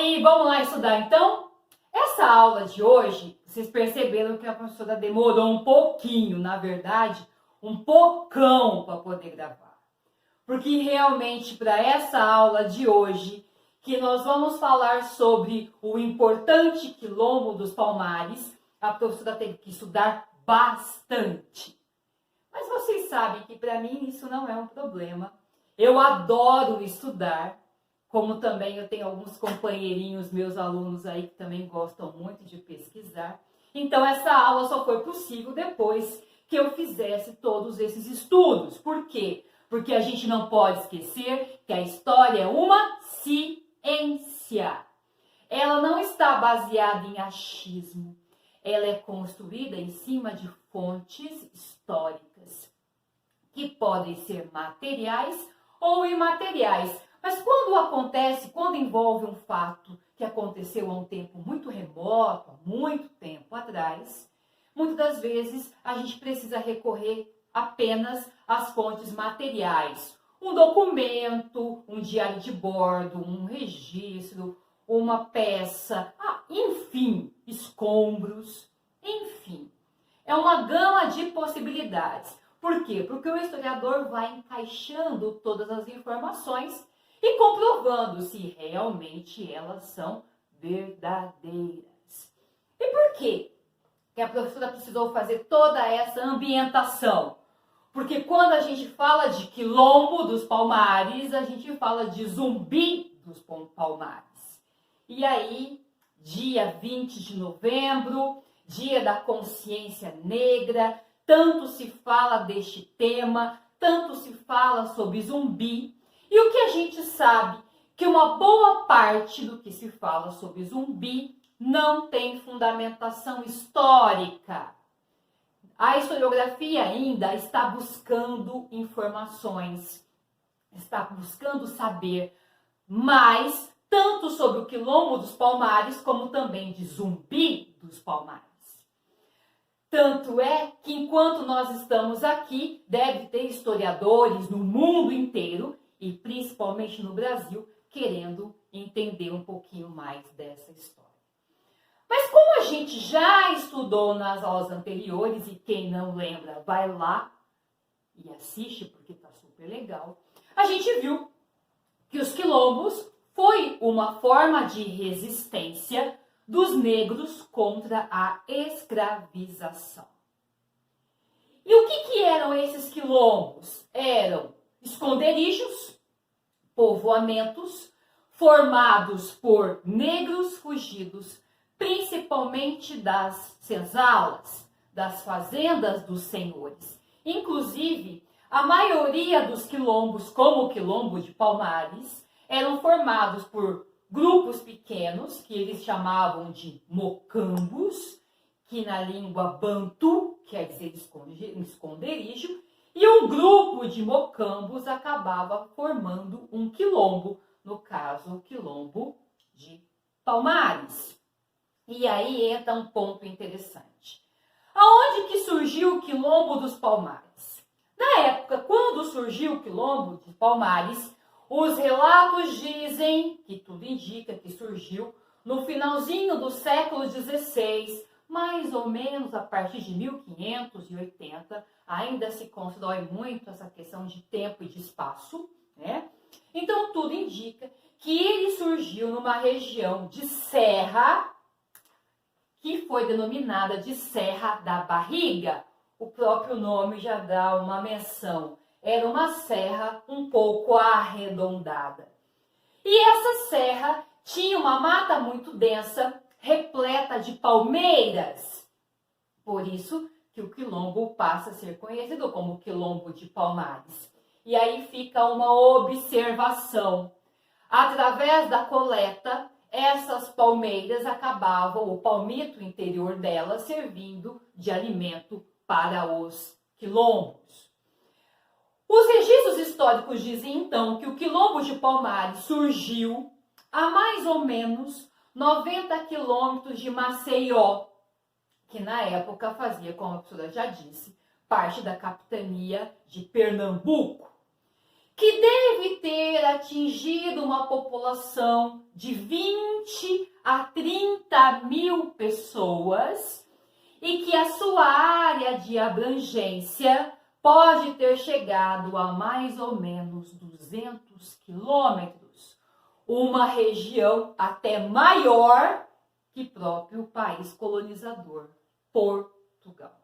aí, vamos lá estudar então? Essa aula de hoje, vocês perceberam que a professora demorou um pouquinho, na verdade, um pocão para poder gravar. Porque realmente para essa aula de hoje, que nós vamos falar sobre o importante quilombo dos Palmares, a professora teve que estudar bastante. Mas vocês sabem que para mim isso não é um problema. Eu adoro estudar, como também eu tenho alguns companheirinhos, meus alunos aí que também gostam muito de pesquisar. Então essa aula só foi possível depois que eu fizesse todos esses estudos. Por quê? Porque a gente não pode esquecer que a história é uma ciência. Ela não está baseada em achismo. Ela é construída em cima de fontes históricas, que podem ser materiais ou imateriais. Mas quando envolve um fato que aconteceu há um tempo muito remoto, há muito tempo atrás, muitas das vezes a gente precisa recorrer apenas às fontes materiais. Um documento, um diário de bordo, um registro, uma peça, enfim, escombros, enfim. É uma gama de possibilidades. Por quê? Porque o historiador vai encaixando todas as informações e comprovando se realmente elas são verdadeiras. E por quê que a professora precisou fazer toda essa ambientação? Porque quando a gente fala de quilombo dos Palmares, a gente fala de Zumbi dos Palmares. E aí, dia 20 de novembro, dia da consciência negra, tanto se fala deste tema, tanto se fala sobre Zumbi. E o que a gente sabe? Que uma boa parte do que se fala sobre Zumbi não tem fundamentação histórica. A historiografia ainda está buscando informações, está buscando saber mais, tanto sobre o quilombo dos Palmares, como também de Zumbi dos Palmares. Tanto é que enquanto nós estamos aqui, deve ter historiadores no mundo inteiro, e principalmente no Brasil, querendo entender um pouquinho mais dessa história. Mas como a gente já estudou nas aulas anteriores, e quem não lembra, vai lá e assiste, porque está super legal, a gente viu que os quilombos foi uma forma de resistência dos negros contra a escravização. E o que eram esses quilombos? Eram esconderijos, povoamentos, formados por negros fugidos, principalmente das senzalas, das fazendas dos senhores. Inclusive, a maioria dos quilombos, como o quilombo de Palmares, eram formados por grupos pequenos, que eles chamavam de mocambos, que na língua bantu quer dizer esconderijo, e um grupo de mocambos acabava formando um quilombo, no caso, o quilombo de Palmares. E aí entra um ponto interessante. Aonde que surgiu o quilombo dos Palmares? Na época, quando surgiu o quilombo de Palmares, os relatos dizem, que tudo indica que surgiu no finalzinho do século XVI, mais ou menos a partir de 1580, ainda se constrói muito essa questão de tempo e de espaço, né? Então tudo indica que ele surgiu numa região de serra, que foi denominada de Serra da Barriga. O próprio nome já dá uma menção. Era uma serra um pouco arredondada. E essa serra tinha uma mata muito densa, repleta de palmeiras. Por isso que o quilombo passa a ser conhecido como quilombo de Palmares. E aí fica uma observação. Através da coleta, essas palmeiras acabavam, o palmito interior delas, servindo de alimento para os quilombos. Os registros históricos dizem, então, que o quilombo de Palmares surgiu a mais ou menos 90 quilômetros de Maceió, que na época fazia, como a professora já disse, parte da capitania de Pernambuco. que deve ter atingido uma população de 20 a 30 mil pessoas e que a sua área de abrangência pode ter chegado a mais ou menos 200 quilômetros, uma região até maior que próprio país colonizador, Portugal.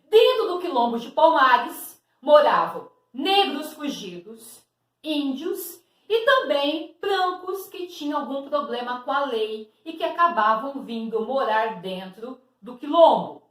Dentro do quilombo de Palmares moravam negros fugidos, índios e também brancos que tinham algum problema com a lei e que acabavam vindo morar dentro do quilombo.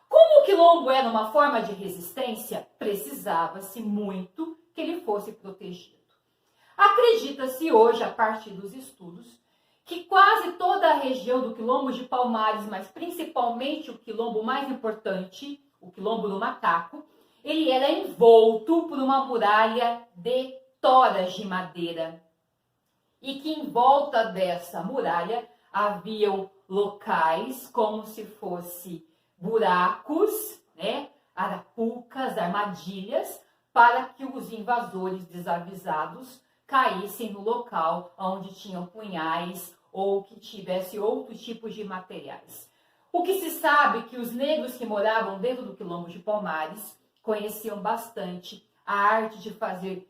Como o quilombo era uma forma de resistência, precisava-se muito que ele fosse protegido. Acredita-se hoje, a partir dos estudos, que quase toda a região do quilombo de Palmares, mas principalmente o quilombo mais importante, o quilombo do Macaco, ele era envolto por uma muralha de toras de madeira. E que em volta dessa muralha haviam locais como se fosse buracos, arapucas, armadilhas, para que os invasores desavisados caíssem no local onde tinham punhais ou que tivesse outros tipos de materiais. O que se sabe é que os negros que moravam dentro do quilombo de Palmares conheciam bastante a arte de fazer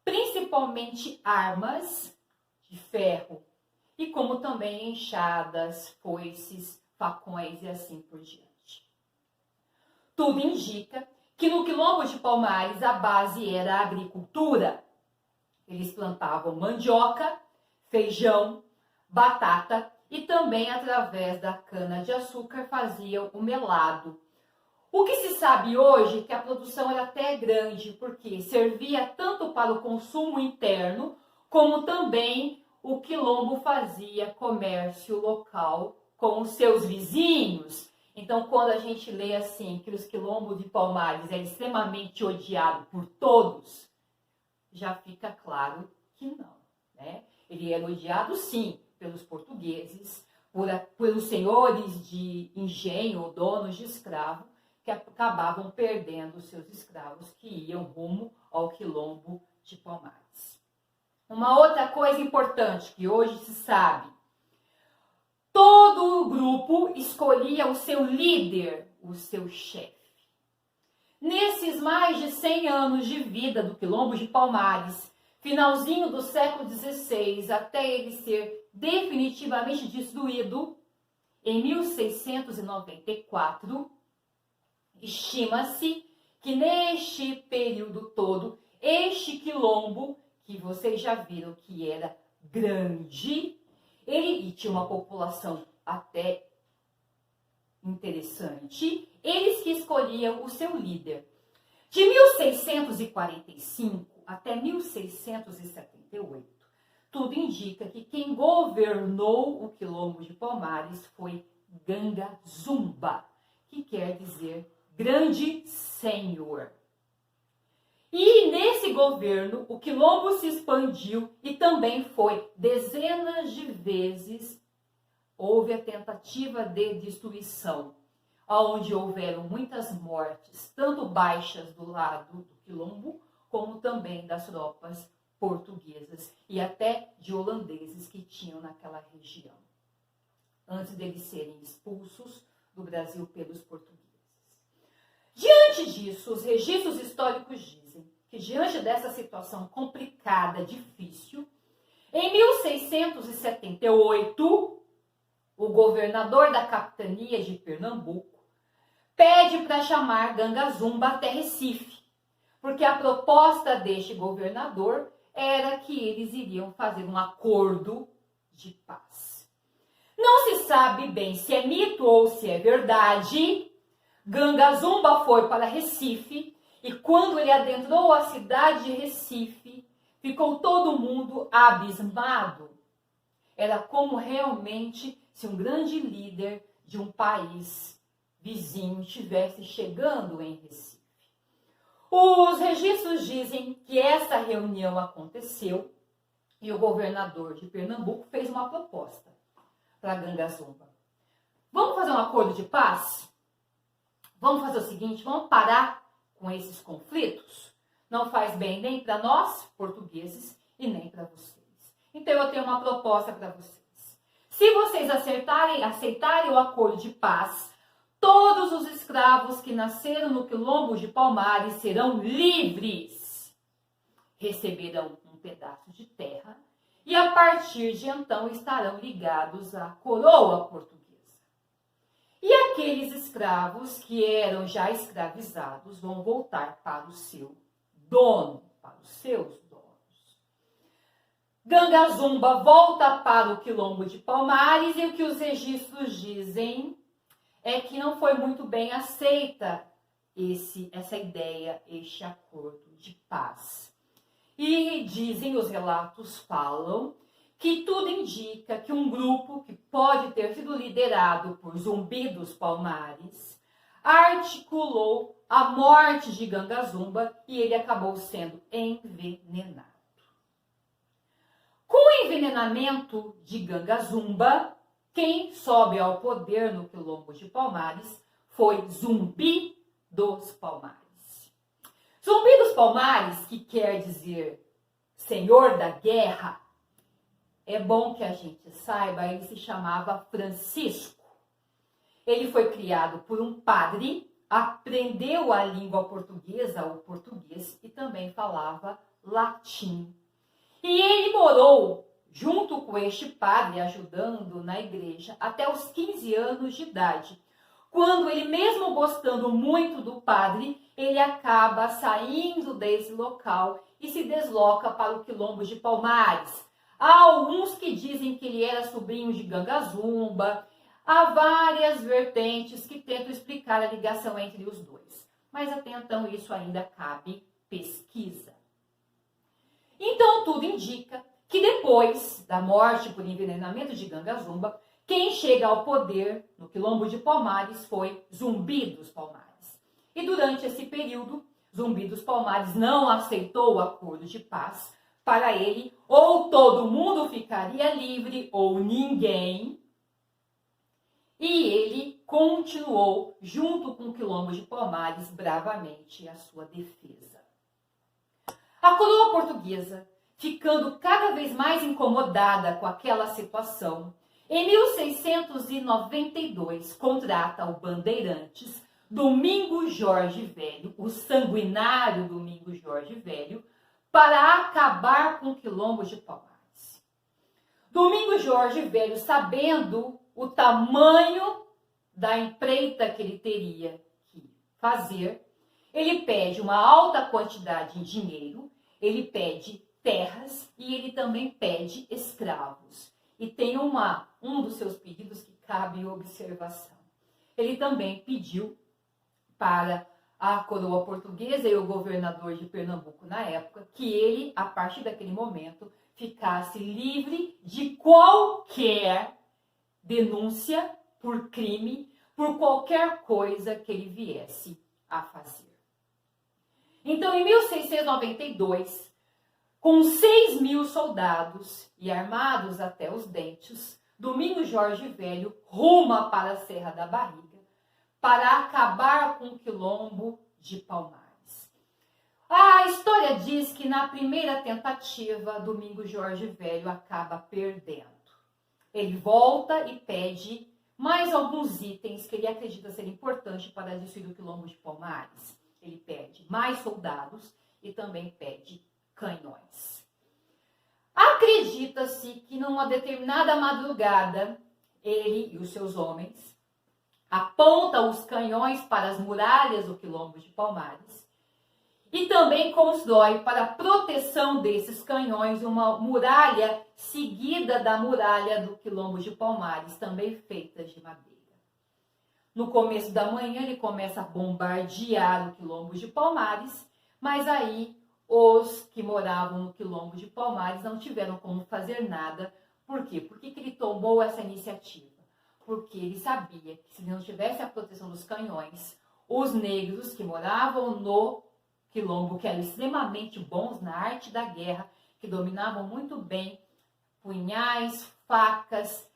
principalmente armas de ferro e como também enxadas, foices, facões e assim por diante. Tudo indica que no quilombo de Palmares a base era a agricultura. Eles plantavam mandioca, feijão, batata e também através da cana-de-açúcar faziam o melado. O que se sabe hoje é que a produção era até grande, porque servia tanto para o consumo interno, como também o quilombo fazia comércio local com os seus vizinhos. Então, quando a gente lê assim, que os quilombos de Palmares é extremamente odiado por todos, já fica claro que não, né? Ele era odiado, sim, pelos portugueses, pelos senhores de engenho ou donos de escravo, que acabavam perdendo seus escravos que iam rumo ao quilombo de Palmares. Uma outra coisa importante que hoje se sabe, todo o grupo escolhia o seu líder, o seu chefe. Nesses mais de 100 anos de vida do quilombo de Palmares, finalzinho do século XVI, até ele ser definitivamente destruído, em 1694, estima-se que neste período todo, este quilombo, que vocês já viram que era grande, ele tinha uma população até interessante, eles que escolhiam o seu líder. De 1645 até 1678, tudo indica que quem governou o quilombo de Palmares foi Ganga Zumba, que quer dizer grande senhor. E nesse governo, o quilombo se expandiu e também foi dezenas de vezes houve a tentativa de destruição, onde houveram muitas mortes, tanto baixas do lado do quilombo, como também das tropas portuguesas e até de holandeses que tinham naquela região, antes deles serem expulsos do Brasil pelos portugueses. Diante disso, os registros históricos dizem que diante dessa situação complicada, difícil, em 1678, o governador da capitania de Pernambuco pede para chamar Ganga Zumba até Recife, porque a proposta deste governador era que eles iriam fazer um acordo de paz. Não se sabe bem se é mito ou se é verdade. Ganga Zumba foi para Recife e quando ele adentrou a cidade de Recife, ficou todo mundo abismado. Era como realmente se um grande líder de um país vizinho estivesse chegando em Recife. Os registros dizem que essa reunião aconteceu e o governador de Pernambuco fez uma proposta para Ganga Zumba. Vamos fazer um acordo de paz? Vamos fazer o seguinte, vamos parar com esses conflitos? Não faz bem nem para nós, portugueses, e nem para vocês. Então eu tenho uma proposta para vocês. Se vocês aceitarem o acordo de paz, todos os escravos que nasceram no quilombo de Palmares serão livres. Receberão um pedaço de terra e a partir de então estarão ligados à coroa portuguesa. E aqueles escravos que eram já escravizados vão voltar para o seu dono, para os seus donos. Gangazumba volta para o quilombo de Palmares e o que os registros dizem é que não foi muito bem aceita essa ideia, este acordo de paz. E dizem, os relatos falam, que tudo indica que um grupo que pode ter sido liderado por Zumbi dos Palmares articulou a morte de Gangazumba e ele acabou sendo envenenado. Com o envenenamento de Gangazumba, quem sobe ao poder no quilombo de Palmares foi Zumbi dos Palmares. Zumbi dos Palmares, que quer dizer Senhor da Guerra, é bom que a gente saiba, ele se chamava Francisco. Ele foi criado por um padre, aprendeu a língua portuguesa, o português, e também falava latim. E ele morou junto com este padre, ajudando na igreja, até os 15 anos de idade. Quando ele, mesmo gostando muito do padre, ele acaba saindo desse local e se desloca para o quilombo de Palmares. Há alguns que dizem que ele era sobrinho de Gangazumba. Há várias vertentes que tentam explicar a ligação entre os dois. Mas até então isso ainda cabe pesquisa. Então tudo indica que depois da morte por envenenamento de Gangazumba, quem chega ao poder no quilombo de Palmares foi Zumbi dos Palmares. E durante esse período, Zumbi dos Palmares não aceitou o acordo de paz. Para ele, ou todo mundo ficaria livre ou ninguém. E ele continuou, junto com o quilombo de Palmares, bravamente a sua defesa. A coroa portuguesa, ficando cada vez mais incomodada com aquela situação, em 1692 contrata o Bandeirantes, Domingos Jorge Velho, o sanguinário Domingos Jorge Velho, para acabar com o quilombo de Palmares. Domingos Jorge Velho, sabendo o tamanho da empreita que ele teria que fazer, ele pede uma alta quantidade de dinheiro, ele pede terras e ele também pede escravos. E tem um dos seus pedidos que cabe observação. Ele também pediu para a coroa portuguesa e o governador de Pernambuco na época que ele, a partir daquele momento, ficasse livre de qualquer denúncia por crime, por qualquer coisa que ele viesse a fazer. Então, em 1692, com 6.000 soldados e armados até os dentes, Domingos Jorge Velho ruma para a Serra da Barriga para acabar com o quilombo de Palmares. A história diz que na primeira tentativa, Domingos Jorge Velho acaba perdendo. Ele volta e pede mais alguns itens que ele acredita ser importantes para destruir o quilombo de Palmares. Ele pede mais soldados e também pede canhões. Acredita-se que numa determinada madrugada, ele e os seus homens apontam os canhões para as muralhas do quilombo de Palmares e também constrói para a proteção desses canhões uma muralha seguida da muralha do quilombo de Palmares, também feita de madeira. No começo da manhã ele começa a bombardear o quilombo de Palmares, mas aí os que moravam no quilombo de Palmares não tiveram como fazer nada. Por quê? Por que ele tomou essa iniciativa? Porque ele sabia que se não tivesse a proteção dos canhões, os negros que moravam no quilombo, que eram extremamente bons na arte da guerra, que dominavam muito bem punhais, facas,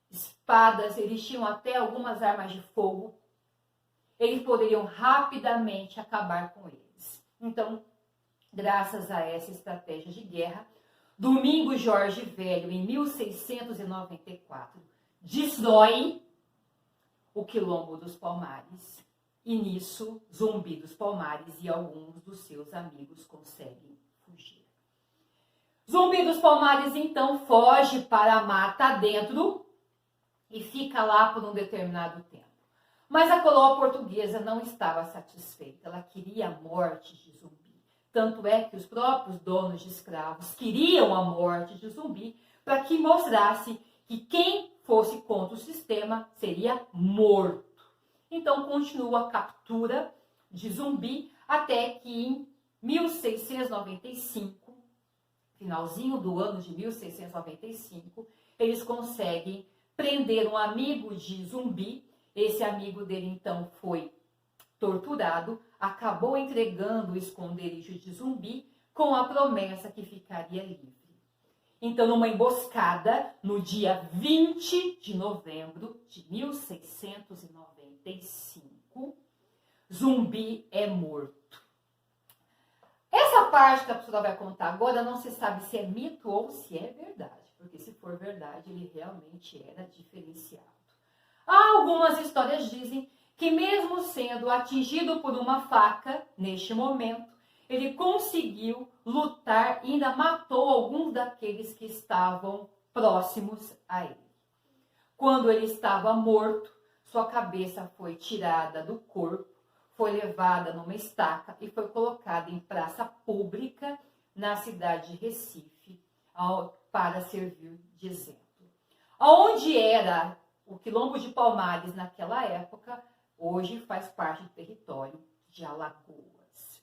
espadas, eles tinham até algumas armas de fogo, eles poderiam rapidamente acabar com eles. Então, Graças a essa estratégia de guerra, Domingos Jorge Velho, em 1694, destrói o Quilombo dos Palmares. E nisso, Zumbi dos Palmares e alguns dos seus amigos conseguem fugir. Zumbi dos Palmares, então, foge para a mata dentro e fica lá por um determinado tempo. Mas a coroa portuguesa não estava satisfeita. Ela queria a morte de Zumbi. Tanto é que os próprios donos de escravos queriam a morte de Zumbi para que mostrasse que quem fosse contra o sistema seria morto. Então continua a captura de Zumbi até que em 1695, finalzinho do ano de 1695, eles conseguem prender um amigo de Zumbi. Esse amigo dele então foi torturado, acabou entregando o esconderijo de Zumbi com a promessa que ficaria livre. Então, numa emboscada, no dia 20 de novembro de 1695, Zumbi é morto. Essa parte que a pessoa vai contar agora não se sabe se é mito ou se é verdade, porque se for verdade, ele realmente era diferenciado. Algumas histórias dizem que mesmo sendo atingido por uma faca, neste momento, ele conseguiu lutar e ainda matou alguns daqueles que estavam próximos a ele. Quando ele estava morto, sua cabeça foi tirada do corpo, foi levada numa estaca e foi colocada em praça pública na cidade de Recife para servir de exemplo. Onde era o Quilombo de Palmares naquela época, hoje faz parte do território de Alagoas.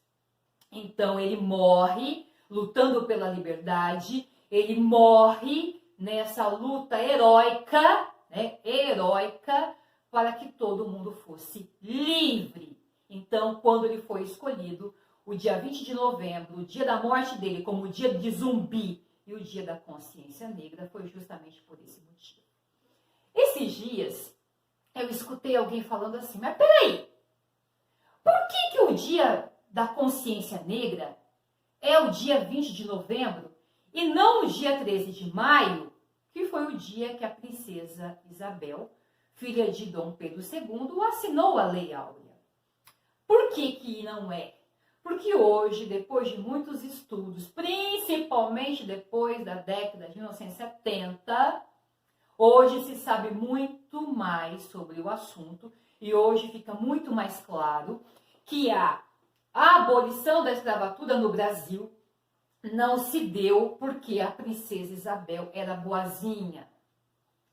Então ele morre lutando pela liberdade, ele morre nessa luta heróica, heróica, para que todo mundo fosse livre. Então, quando ele foi escolhido, o dia 20 de novembro, o dia da morte dele, como o dia de Zumbi e o dia da consciência negra, foi justamente por esse motivo. Esses dias, eu escutei alguém falando assim, mas peraí, por que o dia da consciência negra é o dia 20 de novembro e não o dia 13 de maio, que foi o dia que a princesa Isabel, filha de Dom Pedro II, assinou a Lei Áurea? Por que não é? Porque hoje, depois de muitos estudos, principalmente depois da década de 1970, hoje se sabe muito mais sobre o assunto e hoje fica muito mais claro que a abolição da escravatura no Brasil não se deu porque a princesa Isabel era boazinha,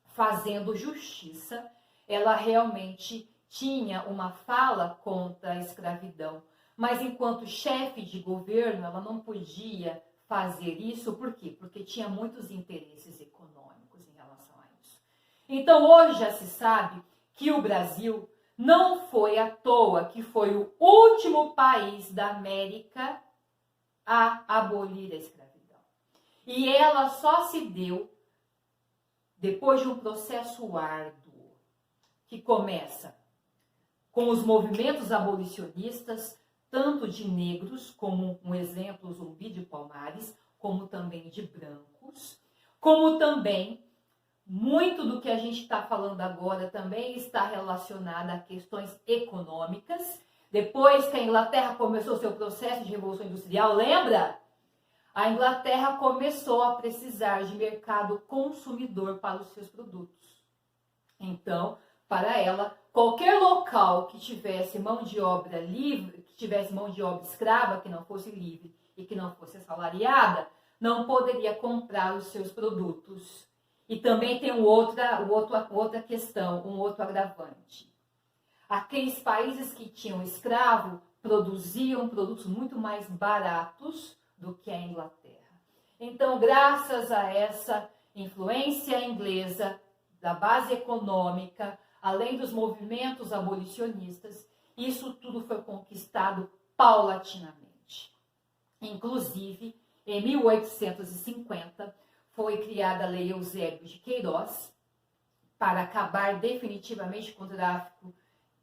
fazendo justiça. Ela realmente tinha uma fala contra a escravidão, mas enquanto chefe de governo ela não podia fazer isso. Por quê? Porque tinha muitos interesses econômicos em relação a isso. Então hoje já se sabe que o Brasil não foi à toa que foi o último país da América a abolir a escravidão. E ela só se deu depois de um processo árduo, que começa com os movimentos abolicionistas, tanto de negros, como um exemplo, Zumbi de Palmares, como também de brancos, como também muito do que a gente está falando agora também está relacionado a questões econômicas. Depois que a Inglaterra começou seu processo de revolução industrial, lembra? A Inglaterra começou a precisar de mercado consumidor para os seus produtos. Então, para ela, qualquer local que tivesse mão de obra livre, que tivesse mão de obra escrava, que não fosse livre e que não fosse assalariada, não poderia comprar os seus produtos. E também tem outra questão, um outro agravante. Aqueles países que tinham escravo produziam produtos muito mais baratos do que a Inglaterra. Então, graças a essa influência inglesa da base econômica, além dos movimentos abolicionistas, isso tudo foi conquistado paulatinamente. Inclusive, em 1850, foi criada a Lei Eusébio de Queiroz para acabar definitivamente com o tráfico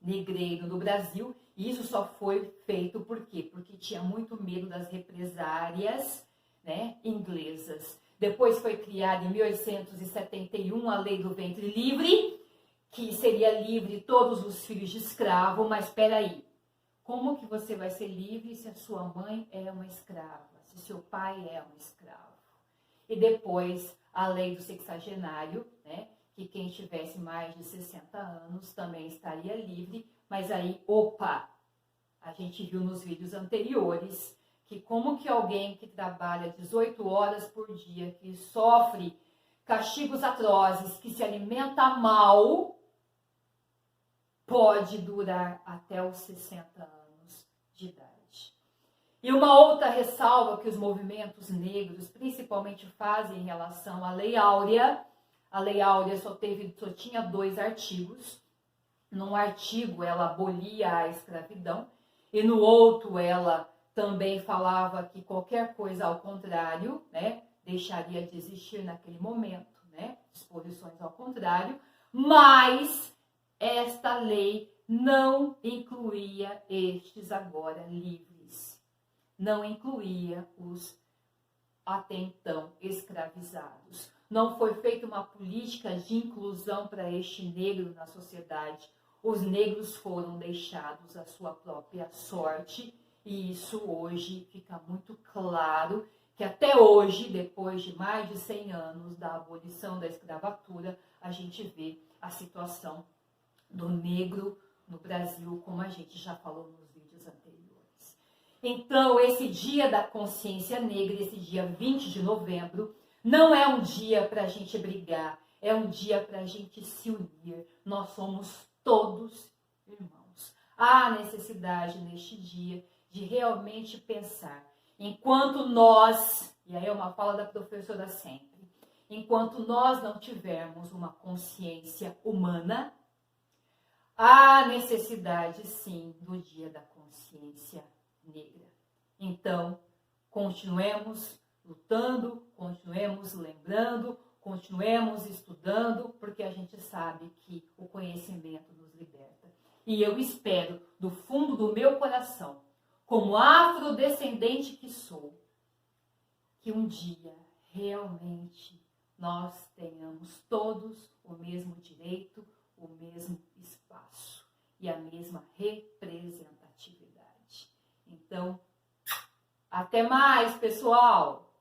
negreiro no Brasil. E isso só foi feito por quê? Porque tinha muito medo das represárias, né, inglesas. Depois foi criada em 1871 a Lei do Ventre Livre, que seria livre todos os filhos de escravo. Mas espera aí, como que você vai ser livre se a sua mãe é uma escrava, se seu pai é um escravo? E depois a Lei do Sexagenário, né, que quem tivesse mais de 60 anos também estaria livre. Mas aí, opa, a gente viu nos vídeos anteriores que como que alguém que trabalha 18 horas por dia, que sofre castigos atrozes, que se alimenta mal, pode durar até os 60 anos de idade. E uma outra ressalva que os movimentos negros principalmente fazem em relação à Lei Áurea. A Lei Áurea só tinha 2 artigos. Num artigo ela abolia a escravidão e no outro ela também falava que qualquer coisa ao contrário, né, deixaria de existir naquele momento, né, disposições ao contrário, mas esta lei não incluía estes agora livres, não incluía os até então escravizados. Não foi feita uma política de inclusão para este negro na sociedade. Os negros foram deixados à sua própria sorte, e isso hoje fica muito claro, que até hoje, depois de mais de 100 anos da abolição da escravatura, a gente vê a situação do negro no Brasil, como a gente já falou nos vídeos anteriores. Então, esse dia da consciência negra, esse dia 20 de novembro, não é um dia para a gente brigar, é um dia para a gente se unir. Nós somos todos irmãos. Há necessidade neste dia de realmente pensar, enquanto nós, e aí é uma fala da professora sempre, enquanto nós não tivermos uma consciência humana, há necessidade sim do dia da consciência negra. Então, continuemos lutando, continuemos lembrando, continuemos estudando, porque a gente sabe que o conhecimento nos liberta. E eu espero, do fundo do meu coração, como afrodescendente que sou, que um dia realmente nós tenhamos todos o mesmo direito, o mesmo espaço e a mesma representatividade. Então, até mais, pessoal!